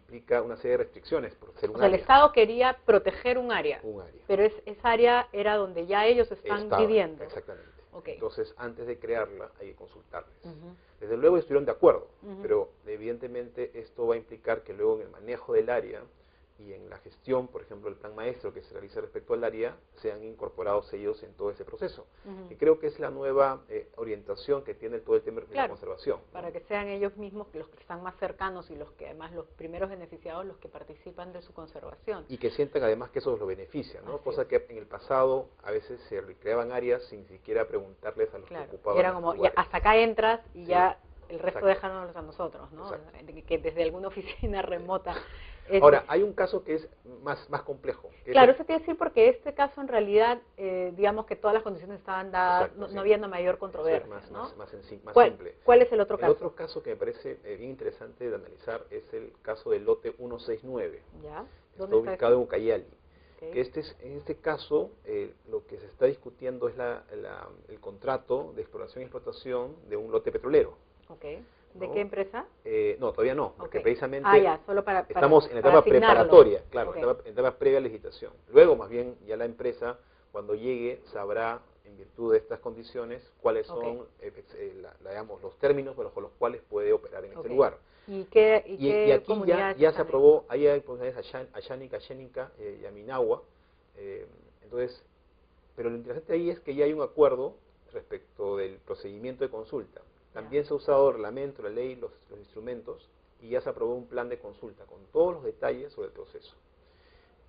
implica una serie de restricciones por ser un O sea, el área. Estado quería proteger un área, Un área. pero esa área era donde ya ellos están viviendo. Exactamente. Okay. Entonces, antes de crearla, hay que consultarles. Uh-huh. Desde luego estuvieron de acuerdo, uh-huh. pero evidentemente esto va a implicar que luego en el manejo del área y en la gestión, por ejemplo, el plan maestro que se realiza respecto al área, sean incorporados ellos en todo ese proceso. Uh-huh. Y creo que es la nueva orientación que tiene todo el tema de la conservación. Para que sean ellos mismos los que están más cercanos y los que además los primeros beneficiados, los que participan de su conservación. Y que sientan además que eso los beneficia, ¿no? Cosa que en el pasado a veces se recreaban áreas sin siquiera preguntarles a los que ocupaban. Era como, ya hasta acá entras y ya el resto Exacto. déjanos a nosotros, ¿no? Que desde alguna oficina remota. Ahora, hay un caso que es más complejo. Claro, eso te iba a decir porque este caso en realidad, digamos que todas las condiciones estaban dadas, Exacto, no había una mayor controversia, más simple. ¿Cuál es el otro caso? El otro caso que me parece bien interesante de analizar es el caso del lote 169. ¿Ya? Está ubicado en Ucayali. Okay. Que en este caso, lo que se está discutiendo es el contrato de exploración y explotación de un lote petrolero. Okay. ¿De ¿no? qué empresa? No, todavía no, porque precisamente solo estamos en la etapa preparatoria, claro, en la etapa previa a la licitación. Luego, más bien, ya la empresa, cuando llegue, sabrá, en virtud de estas condiciones, cuáles son digamos, los términos bajo los cuales puede operar en este lugar. ¿Y aquí ya se aprobó, ahí hay comunidades Ayánica, Xénica y Aminagua. Entonces, pero lo interesante ahí es que ya hay un acuerdo respecto del procedimiento de consulta. También se ha usado el reglamento, la ley, los instrumentos, y ya se aprobó un plan de consulta con todos los detalles sobre el proceso.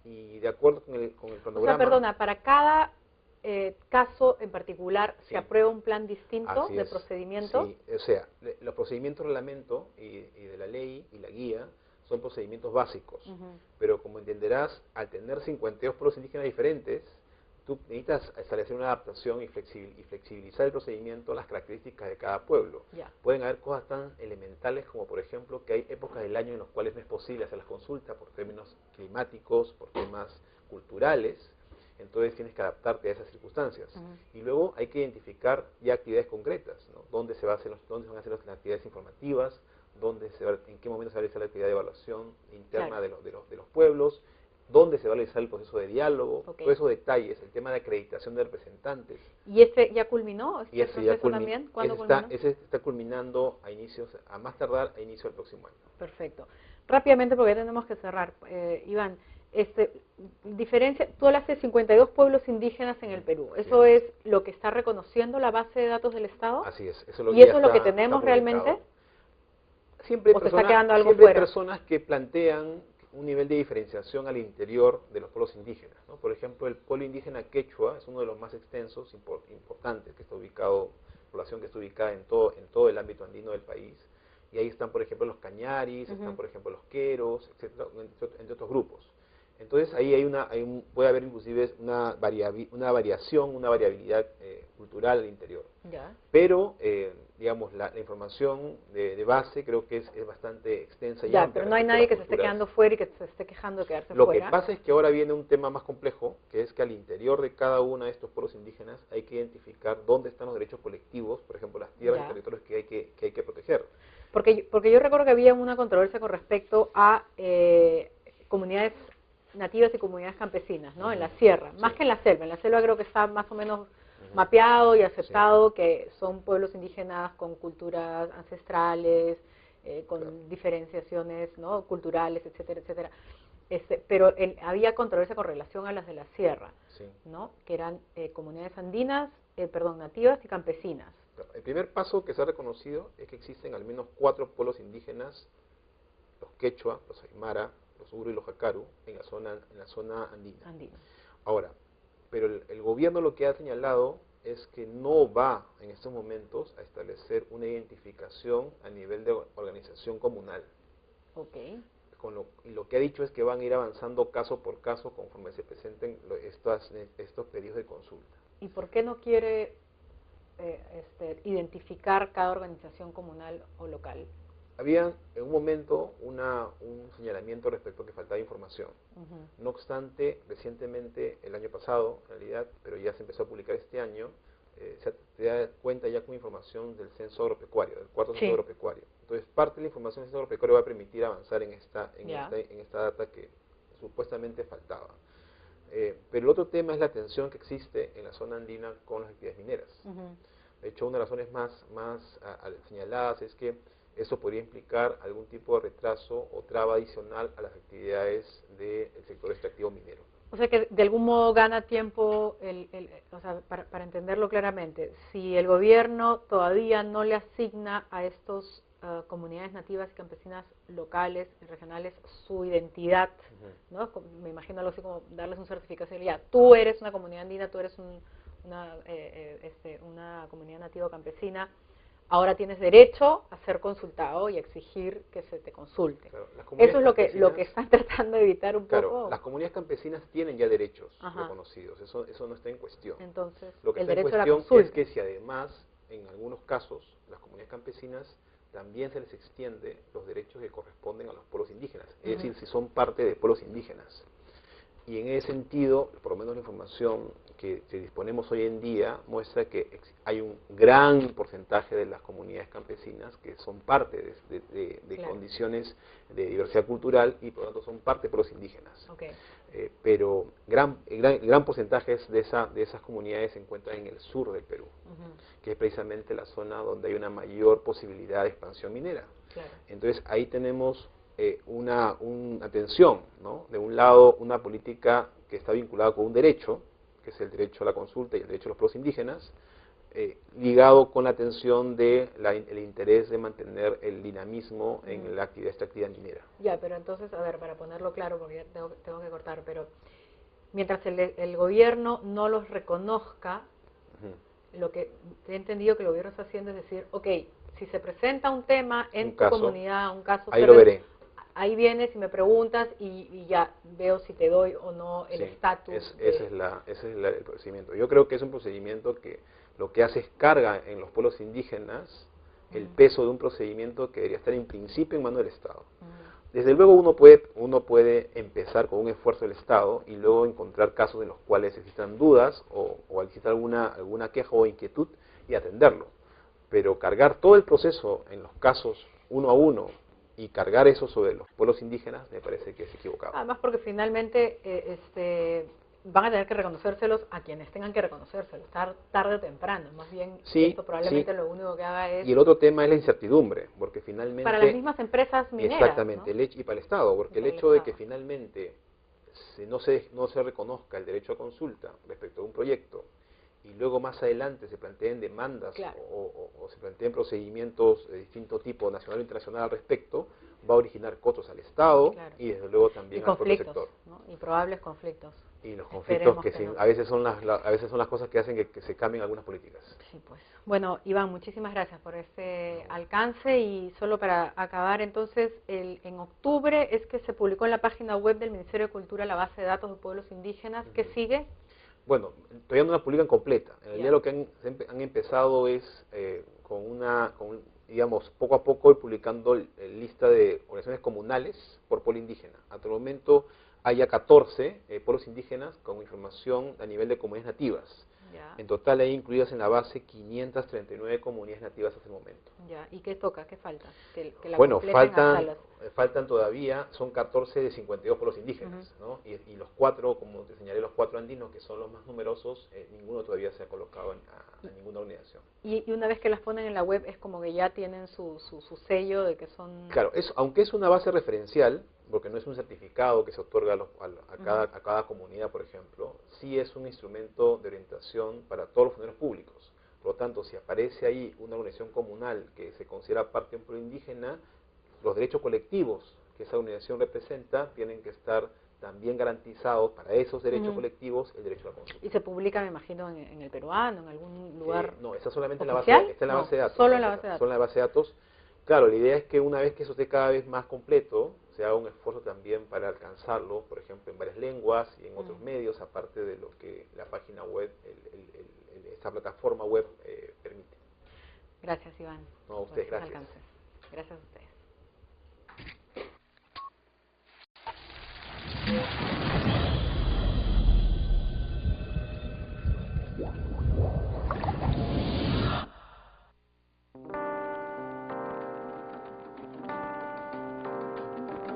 Y de acuerdo con el cronograma... O sea, perdona, para cada caso en particular se aprueba un plan distinto de procedimiento. Sí, o sea, los procedimientos de reglamento y de la ley y la guía son procedimientos básicos. Pero como entenderás, al tener 52 pueblos indígenas diferentes, tú necesitas establecer una adaptación y flexibilizar el procedimiento a las características de cada pueblo. Pueden haber cosas tan elementales como, por ejemplo, que hay épocas del año en las cuales no es posible hacer las consultas por términos climáticos, por temas culturales. Entonces tienes que adaptarte a esas circunstancias. Y luego hay que identificar ya actividades concretas, ¿no? ¿Dónde se van a hacer las actividades informativas? ¿En qué momento se va a realizar la actividad de evaluación interna de los pueblos? ¿Dónde se va a realizar el proceso de diálogo? Todos esos detalles, el tema de acreditación de representantes. ¿Y este ya culminó? ¿Este proceso también? ¿Cuándo culminó? Ese está culminando a más tardar a inicio del próximo año. Perfecto. Rápidamente, porque ya tenemos que cerrar. Iván, tú hablaste de 52 pueblos indígenas en el Perú. ¿Eso es lo que está reconociendo la base de datos del Estado? Así es. ¿Y eso es lo que tenemos realmente? Siempre ¿O se está quedando algo fuera? Hay personas que plantean un nivel de diferenciación al interior de los pueblos indígenas, ¿no? Por ejemplo, el pueblo indígena quechua es uno de los más extensos, importantes, población que está ubicada en todo el ámbito andino del país. Y ahí están, por ejemplo, los cañaris, están, por ejemplo, los queros, etcétera, entre otros grupos. Entonces, ahí puede haber inclusive una variación, una variabilidad cultural al interior. Pero, digamos, la información de base creo que es bastante extensa y amplia. Pero no hay nadie que se esté quedando fuera y que se esté quejando de quedarse fuera. Lo que pasa es que ahora viene un tema más complejo, que es que al interior de cada uno de estos pueblos indígenas hay que identificar dónde están los derechos colectivos, por ejemplo, las tierras y territorios que hay que proteger. Porque yo recuerdo que había una controversia con respecto a comunidades nativas y comunidades campesinas, ¿no? En la sierra, más que en la selva. En la selva creo que está más o menos mapeado y aceptado que son pueblos indígenas con culturas ancestrales, con diferenciaciones, ¿no? Culturales, etcétera, etcétera. Pero había controversia con relación a las de la sierra, ¿no? Que eran comunidades andinas, nativas y campesinas. El primer paso que se ha reconocido es que existen al menos 4 pueblos indígenas, los quechua, los aymara, los uru y los jacaru, en la zona andina. Ahora, pero el gobierno lo que ha señalado es que no va en estos momentos a establecer una identificación a nivel de organización comunal. Y lo que ha dicho es que van a ir avanzando caso por caso conforme se presenten estos pedidos de consulta. ¿Y por qué no quiere identificar cada organización comunal o local? Había en un momento un señalamiento respecto a que faltaba información. No obstante, recientemente, el año pasado, en realidad, pero ya se empezó a publicar este año, se da cuenta ya con información del censo agropecuario, del cuarto censo Sí. agropecuario. Entonces, parte de la información del censo agropecuario va a permitir avanzar en Ya. esta data que supuestamente faltaba. Pero el otro tema es la tensión que existe en la zona andina con las actividades mineras. Ujú. De hecho, una de las razones más señaladas es que eso podría implicar algún tipo de retraso o traba adicional a las actividades del sector extractivo minero. O sea que de algún modo gana tiempo, o sea, para entenderlo claramente, si el gobierno todavía no le asigna a estos comunidades nativas y campesinas locales y regionales su identidad, ¿no? Me imagino algo así como darles un certificado, ya, tú eres una comunidad andina, tú eres una comunidad nativa o campesina, ahora tienes derecho a ser consultado y exigir que se te consulte. Claro, Eso es lo que están tratando de evitar un claro, poco. las comunidades campesinas tienen ya derechos Ajá. reconocidos, eso no está en cuestión. Entonces, Lo que el está en derecho a la cuestión consulta. es que si además, en algunos casos, las comunidades campesinas también se les extiende los derechos que corresponden a los pueblos indígenas, es decir, si son parte de pueblos indígenas. Y en ese sentido, por lo menos la información que disponemos hoy en día muestra que hay un gran porcentaje de las comunidades campesinas que son parte de Claro. condiciones de diversidad cultural y por lo tanto son parte de pueblos indígenas. Okay. Pero gran porcentaje de esas comunidades se encuentran en el sur del Perú, que es precisamente la zona donde hay una mayor posibilidad de expansión minera. Claro. Entonces ahí tenemos una tensión, ¿no? De un lado, una política que está vinculada con un derecho, que es el derecho a la consulta y el derecho a los pueblos indígenas, ligado con la tensión de el interés de mantener el dinamismo en la actividad extractiva minera. Ya, pero entonces, a ver, para ponerlo claro, porque ya tengo que cortar, pero mientras el gobierno no los reconozca, lo que he entendido que el gobierno está haciendo es decir, ok, si se presenta un tema en tu comunidad, un caso, ahí lo veré. Ahí vienes y me preguntas y ya veo si te doy o no el estatus. Ese es el procedimiento. Yo creo que es un procedimiento que lo que hace es carga en los pueblos indígenas el peso de un procedimiento que debería estar en principio en manos del Estado. Desde luego uno puede empezar con un esfuerzo del Estado y luego encontrar casos en los cuales existan dudas o exista alguna queja o inquietud y atenderlo. Pero cargar todo el proceso en los casos uno a uno y cargar eso sobre los pueblos indígenas me parece que es equivocado. Además porque finalmente van a tener que reconocérselos a quienes tengan que reconocérselos, tarde o temprano. Más bien esto probablemente lo único que haga es... Y el otro tema es la incertidumbre, porque finalmente... Para las mismas empresas mineras, exactamente, ¿no? Y para el Estado, porque el hecho de que finalmente no se reconozca el derecho a consulta respecto a un proyecto y luego más adelante se planteen demandas o se planteen procedimientos de distinto tipo, nacional o internacional al respecto, va a originar costos al Estado y desde luego también al propio sector. ¿no? Y probables conflictos. Y los conflictos a veces son las cosas que hacen que se cambien algunas políticas. Sí, pues. Bueno, Iván, muchísimas gracias por este alcance y solo para acabar, entonces, en octubre es que se publicó en la página web del Ministerio de Cultura la base de datos de pueblos indígenas. ¿Qué sigue? Bueno, todavía no la publican completa. En realidad lo que han empezado es digamos, poco a poco ir publicando lista de organizaciones comunales por pueblo indígena. Hasta el momento hay ya 14 pueblos indígenas con información a nivel de comunidades nativas. En total hay incluidas en la base 539 comunidades nativas hasta el momento. ¿Y qué toca? ¿Qué falta? Bueno, faltan todavía, son 14 de 52 pueblos indígenas, ¿no? Y los 4, como te señalé, los 4 andinos, que son los más numerosos, ninguno todavía se ha colocado a ninguna organización. Y una vez que las ponen en la web, es como que ya tienen su sello de que son... Claro, aunque es una base referencial, porque no es un certificado que se otorga a cada comunidad, por ejemplo, sí es un instrumento de orientación para todos los funcionarios públicos. Por lo tanto, si aparece ahí una organización comunal que se considera parte de un pueblo indígena, los derechos colectivos que esa organización representa tienen que estar también garantizados para esos derechos colectivos el derecho a la consulta. ¿Y se publica, me imagino, en el peruano, en algún lugar? No, está solamente ¿oficial? está en la base de datos. Solo en la base de datos. Solo en la base de datos. Claro, la idea es que una vez que eso esté cada vez más completo, se haga un esfuerzo también para alcanzarlo, por ejemplo, en varias lenguas y en otros medios, aparte de lo que la página web, esta plataforma web permite. Gracias, Iván. No, a ustedes, gracias. Gracias a ustedes.